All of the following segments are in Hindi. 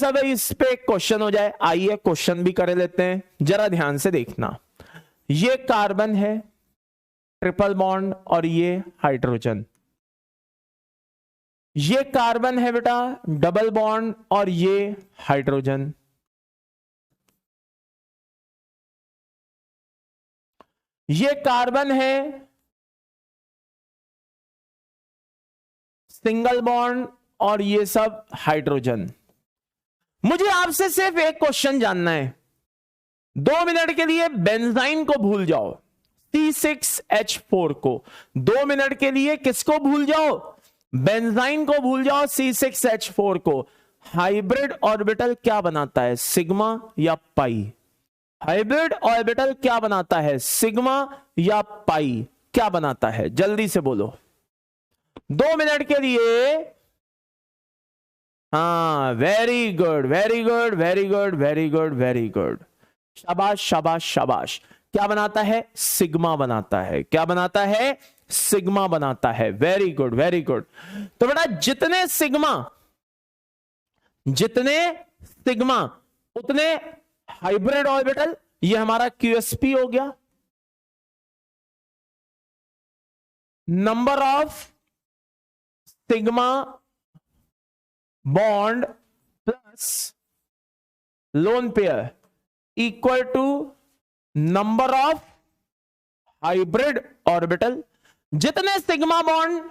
सब इस पे क्वेश्चन हो जाए, आइए क्वेश्चन भी कर लेते हैं, जरा ध्यान से देखना। ये कार्बन है ट्रिपल बॉन्ड और ये हाइड्रोजन, ये कार्बन है बेटा डबल बॉन्ड और ये हाइड्रोजन, ये कार्बन है सिंगल बॉन्ड और ये सब हाइड्रोजन। मुझे आपसे सिर्फ एक क्वेश्चन जानना है, 2 मिनट के लिए बेंजाइन को भूल जाओ, C6H4 को। 2 मिनट के लिए किसको भूल जाओ? बेंजाइन को भूल जाओ, C6H4 को। हाइब्रिड ऑर्बिटल क्या बनाता है, सिग्मा या पाई? हाइब्रिड ऑर्बिटल क्या बनाता है, सिग्मा या पाई? क्या बनाता है, जल्दी से बोलो 2 मिनट के लिए। हाँ, very good very good very good very good very good, शाबाश शाबाश शाबाश। क्या बनाता है, सिग्मा बनाता है। क्या बनाता है, सिग्मा बनाता है। Very good very good. तो बेटा जितने सिग्मा उतने हाइब्रिड ऑर्बिटल, ये हमारा QSP हो गया। Number of sigma bond plus lone pair equal to number of hybrid orbital. जितने सिग्मा बॉन्ड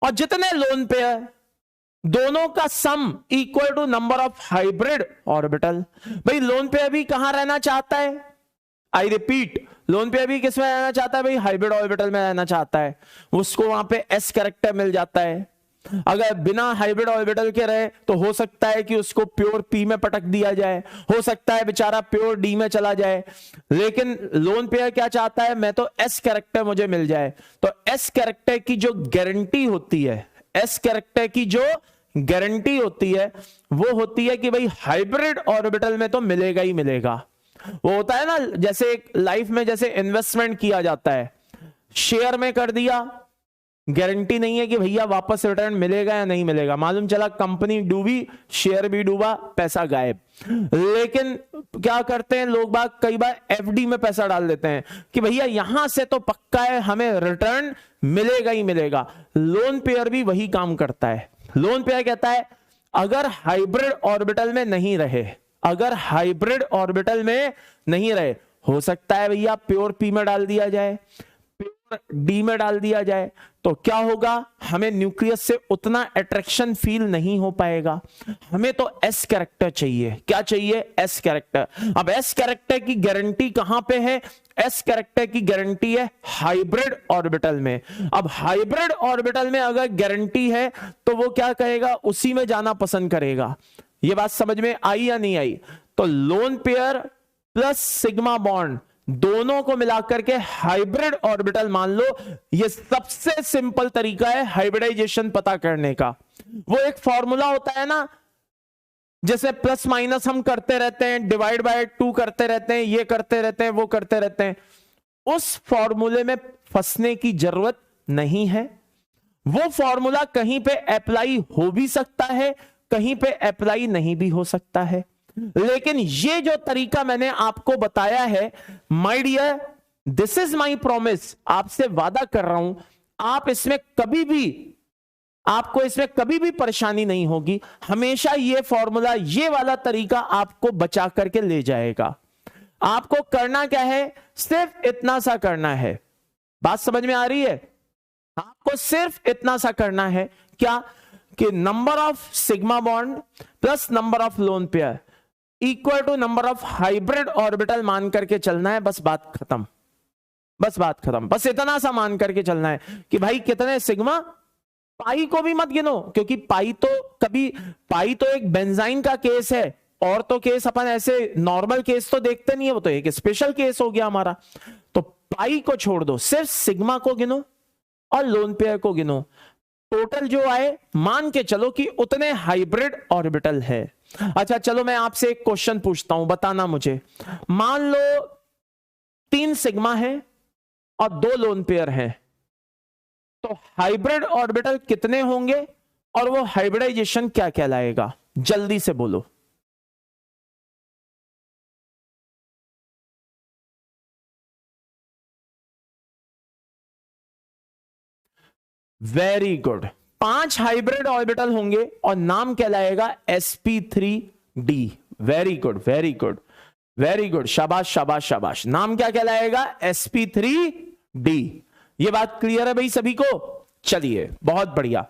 और जितने लोन पेयर, दोनों का sum equal to number of hybrid orbital. भाई लोन पेयर भी कहां रहना चाहता है? आई रिपीट, लोन पेयर भी किस में रहना चाहता है भाई? हाइब्रिड ऑर्बिटल में रहना चाहता है। उसको वहां पे S कैरेक्टर मिल जाता है। अगर बिना हाइब्रिड ऑर्बिटल के रहे तो हो सकता है कि उसको प्योर P में पटक दिया जाए, हो सकता है बेचारा प्योर D में चला जाए। लेकिन लोन पेयर क्या चाहता है, मैं तो S कैरेक्टर मुझे मिल जाए। तो S कैरेक्टर की जो गारंटी होती है, S कैरेक्टर की जो गारंटी होती है वो होती है कि भाई हाइब्रिड ऑर्बिटल में तो मिलेगा ही मिलेगा। वो होता है ना, जैसे एक लाइफ में जैसे इन्वेस्टमेंट किया जाता है, शेयर में कर दिया, गारंटी नहीं है कि भैया वापस रिटर्न मिलेगा या नहीं मिलेगा। मालूम चला कंपनी डूबी, शेयर भी डूबा, पैसा गायब। लेकिन क्या करते हैं लोग बाग, कई बार FD में पैसा डाल देते हैं कि भैया यहां से तो पक्का है हमें रिटर्न मिलेगा ही मिलेगा। लोन पेयर भी वही काम करता है। लोन पेयर कहता है अगर हाइब्रिड ऑर्बिटल में नहीं रहे, अगर हाइब्रिड ऑर्बिटल में नहीं रहे, हो सकता है भैया प्योर P में डाल दिया जाए, प्योर D में डाल दिया जाए, तो क्या होगा, हमें न्यूक्लियस से उतना अट्रैक्शन फील नहीं हो पाएगा। हमें तो S कैरेक्टर चाहिए। क्या चाहिए, S कैरेक्टर। अब S कैरेक्टर की गारंटी कहां पे है? S कैरेक्टर की गारंटी है हाइब्रिड ऑर्बिटल में। अब हाइब्रिड ऑर्बिटल में अगर गारंटी है तो वो क्या कहेगा, उसी में जाना पसंद करेगा। ये बात समझ में आई या नहीं आई? तो lone pair plus sigma bond दोनों को मिलाकर के हाइब्रिड ऑर्बिटल मान लो। ये सबसे सिंपल तरीका है हाइब्रिडाइजेशन पता करने का। वो एक फॉर्मूला होता है ना, जैसे प्लस माइनस हम करते रहते हैं, डिवाइड बाय 2 करते रहते हैं, ये करते रहते हैं, वो करते रहते हैं। उस फॉर्मूले में फंसने की जरूरत नहीं है। वो फॉर्मूला कहीं पे अप्लाई हो भी सकता है, कहीं पे अप्लाई नहीं भी हो सकता है। लेकिन ये जो तरीका मैंने आपको बताया है, my dear, this is my promise, आपसे वादा कर रहा हूं, आप इसमें कभी भी, आपको इसमें कभी भी परेशानी नहीं होगी। हमेशा ये फॉर्मूला, ये वाला तरीका आपको बचा करके ले जाएगा। आपको करना क्या है, सिर्फ इतना सा करना है। बात समझ में आ रही है? आपको सिर्फ इतना सा करना है, क्या कि number of sigma bond plus number of lone pair equal to number of hybrid orbital मान करके चलना है। बस बात खत्म, बस बात खत्म। बस इतना सा मान करके चलना है कि भाई कितने सिग्मा, पाई को भी मत गिनो, क्योंकि पाई तो एक बेंजाइन का केस है, और तो केस अपन ऐसे नॉर्मल केस तो देखते नहीं है, वो तो एक स्पेशल केस हो गया हमारा। तो पाई को छोड़ दो, सिर्फ सिग्मा को गिनो और लोन पेयर को गिनो। टोटल जो आए मान के चलो कि उतने हाइब्रिड ऑर्बिटल है। अच्छा चलो मैं आपसे एक क्वेश्चन पूछता हूं, बताना मुझे। मान लो 3 सिग्मा है और 2 लोन पेयर हैं, तो हाइब्रिड ऑर्बिटल कितने होंगे और वो हाइब्रिडाइजेशन क्या कहलाएगा? जल्दी से बोलो। Very good. 5 हाइब्रिड ऑर्बिटल होंगे और नाम कहलाएगा sp3d। Very good very good very good, शाबाश शाबाश शाबाश। नाम क्या कहलाएगा? sp3d। ये बात क्लियर है भाई सभी को? चलिए बहुत बढ़िया।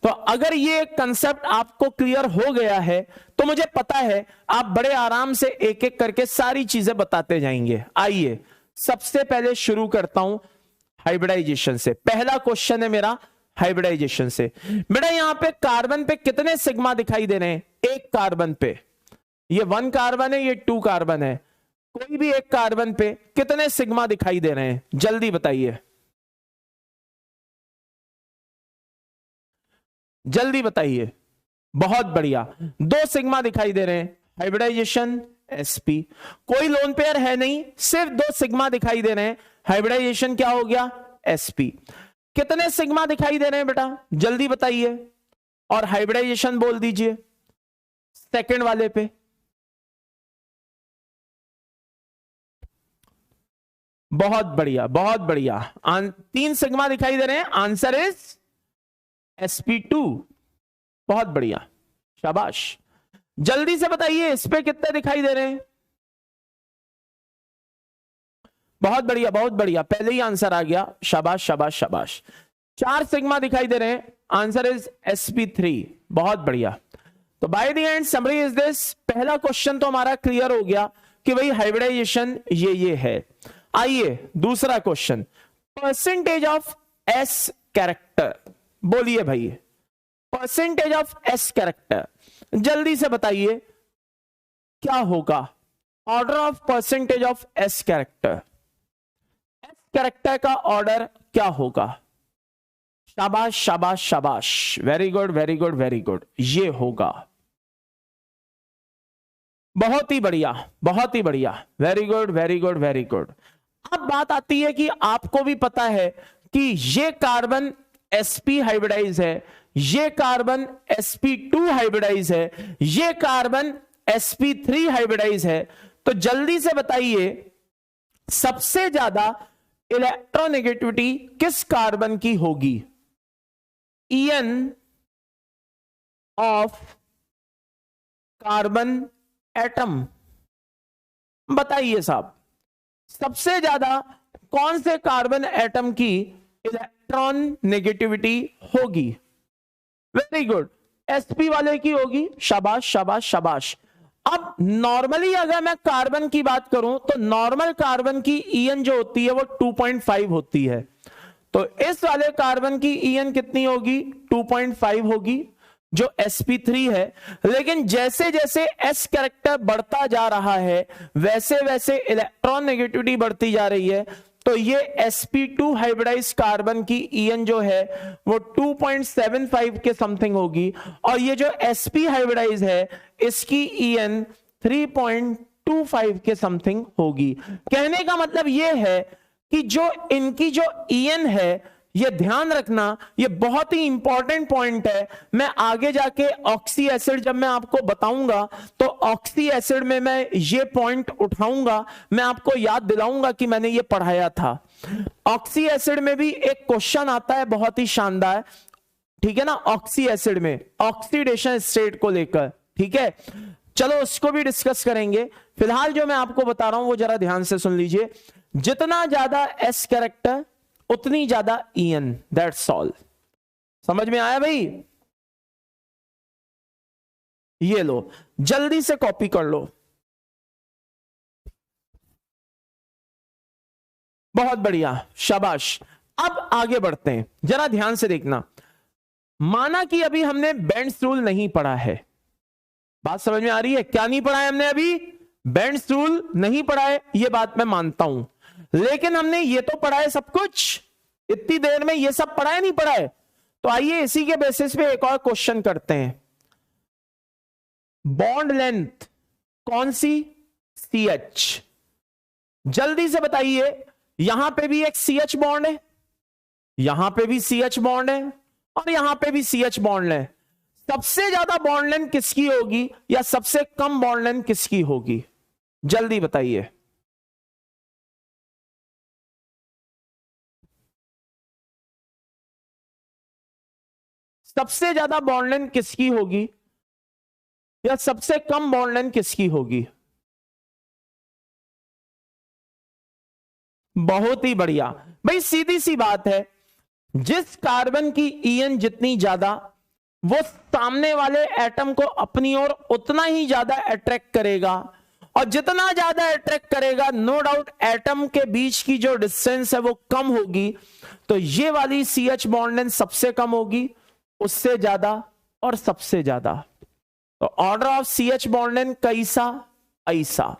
तो अगर ये कंसेप्ट आपको क्लियर हो गया है तो मुझे पता है आप बड़े आराम से एक एक करके सारी चीजें बताते जाएंगे। आइए सबसे पहले शुरू करता हूं हाइब्रिडाइजेशन से। पहला क्वेश्चन है मेरा हाइब्रिडाइजेशन से। बेटा यहां पे कार्बन पे कितने सिग्मा दिखाई दे रहे हैं? एक कार्बन पे, ये 1 कार्बन है, ये 2 कार्बन है, कोई भी एक कार्बन पे कितने सिग्मा दिखाई दे रहे हैं? जल्दी बताइए, जल्दी बताइए। बहुत बढ़िया, 2 सिग्मा दिखाई दे रहे हैं। Hybridization sp। कोई लोन पेयर है नहीं, सिर्फ 2 सिग्मा दिखाई दे रहे हैं। हाइब्रिडाइजेशन क्या हो गया? sp। कितने सिग्मा दिखाई दे रहे हैं बेटा? जल्दी बताइए और हाइब्रिडाइजेशन बोल दीजिए सेकंड वाले पे। बहुत बढ़िया बहुत बढ़िया। 3 सिग्मा दिखाई दे रहे हैं। Answer is sp2। बहुत बढ़िया, शाबाश। जल्दी से बताइए इस पे कितने दिखाई दे रहे हैं? बहुत बढ़िया बहुत बढ़िया, पहले ही आंसर आ गया। शाबाश शाबाश शाबाश। 4 सिग्मा दिखाई दे रहे हैं। Answer is sp3। बहुत बढ़िया। तो by the end summary is this. पहला क्वेश्चन तो हमारा क्लियर हो गया कि भाई हाइब्रिडाइजेशन ये है। आइए दूसरा question, percentage of S character. बोलिए भाई, परसेंटेज ऑफ एस कैरेक्टर जल्दी से बताइए क्या होगा? Order of percentage of S character, S character का ऑर्डर क्या होगा? शाबाश शाबाश शाबाश, very good very good very good. ये होगा, बहुत ही बढ़िया बहुत ही बढ़िया, very good very good very good. अब बात आती है कि आपको भी पता है कि ये कार्बन sp हाइब्रिडाइज है, ये कार्बन sp2 हाइब्रिडाइज है, ये कार्बन sp3 हाइब्रिडाइज है। तो जल्दी से बताइए सबसे ज्यादा इलेक्ट्रोनेगेटिविटी किस कार्बन की होगी? En of carbon atom. बताइए साहब, सबसे ज्यादा कौन से कार्बन एटम की इलेक्ट्रॉन नेगेटिविटी होगी? वेरी गुड, sp वाले की होगी। शाबाश शाबाश शाबाश। अब नॉर्मली अगर मैं कार्बन की बात करूं तो नॉर्मल कार्बन की En जो होती है वो 2.5 होती है। तो इस वाले कार्बन की En कितनी होगी? 2.5 होगी जो sp3 है। लेकिन जैसे जैसे s कैरेक्टर बढ़ता जा रहा है वैसे वैसे इलेक्ट्रॉन नेगेटिविटी बढ़ती जा रही है। तो ये sp2 हाइब्रिडाइज कार्बन की En जो है वो 2.75 के समथिंग होगी और ये जो sp हाइब्रिडाइज है इसकी En 3.25 के समथिंग होगी। कहने का मतलब ये है कि जो इनकी जो En है, ये ध्यान रखना, ये बहुत ही इंपॉर्टेंट पॉइंट है। मैं आगे जाके ऑक्सी एसिड जब मैं आपको बताऊंगा तो ऑक्सी एसिड में मैं ये पॉइंट उठाऊंगा, मैं आपको याद दिलाऊंगा कि मैंने ये पढ़ाया था। ऑक्सी एसिड में भी एक क्वेश्चन आता है बहुत ही शानदार, ठीक है ना, ऑक्सी एसिड में ऑक्सीडेशन स्टेट को लेकर, ठीक है। चलो उसको भी डिस्कस करेंगे। फिलहाल जो मैं आपको बता रहा हूं वो जरा ध्यान से सुन लीजिए। जितना ज्यादा एस कैरेक्टर उतनी ज्यादा En, दैट्स ऑल। समझ में आया भाई? ये लो, जल्दी से कॉपी कर लो। बहुत बढ़िया, शाबाश। अब आगे बढ़ते हैं, जरा ध्यान से देखना। माना कि अभी हमने बेंड्स रूल नहीं पढ़ा है, बात समझ में आ रही है? क्या नहीं पढ़ा है हमने अभी? बेंड्स रूल नहीं पढ़ा है, ये बात मैं मानता हूं, लेकिन हमने ये तो पढ़ा है सब कुछ। इतनी देर में ये सब पढ़ा है नहीं पढ़ा है? तो आइए इसी के बेसिस पे एक और क्वेश्चन करते हैं। बॉन्ड लेंथ कौन सी? CH। जल्दी से बताइए, यहां पे भी एक CH बॉन्ड है, यहां पे भी CH बॉन्ड है और यहां पे भी CH बॉन्ड है। सबसे ज्यादा बॉन्ड लेंथ किसकी होगी या सबसे कम बॉन्ड लेंथ किसकी होगी? जल्दी बताइए। सबसे ज्यादा बॉन्ड लेंथ किसकी होगी या सबसे कम बॉन्ड लेंथ किसकी होगी? बहुत ही बढ़िया भाई, सीधी सी बात है, जिस कार्बन की EN जितनी ज्यादा, वो सामने वाले एटम को अपनी ओर उतना ही ज्यादा अट्रैक्ट करेगा, और जितना ज्यादा अट्रैक्ट करेगा नो डाउट एटम के बीच की जो डिस्टेंस है वो कम होगी। तो ये वाली CH बॉन्ड लेंथ सबसे कम होगी, उससे ज्यादा और सबसे ज्यादा। तो order of CH bond length कैसा? ऐसा।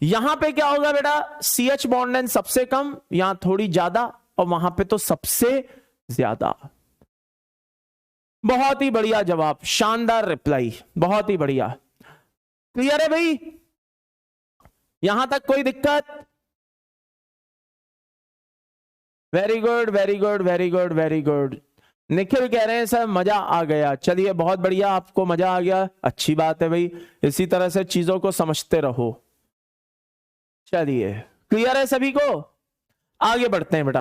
यहां पे क्या होगा बेटा? CH बॉन्ड लेंथ सबसे कम, यहां थोड़ी ज्यादा, और वहां पे तो सबसे ज्यादा। बहुत ही बढ़िया जवाब, शानदार रिप्लाई, बहुत ही बढ़िया। क्लियर है भाई? यहां तक कोई दिक्कत? Very good very good very good very good. Nikhil कह रहे हैं सर मजा आ गया। चलिए बहुत बढ़िया, आपको मजा आ गया, अच्छी बात है भाई, इसी तरह से चीजों को समझते रहो। चलिए क्लियर है सभी को? आगे बढ़ते हैं बेटा।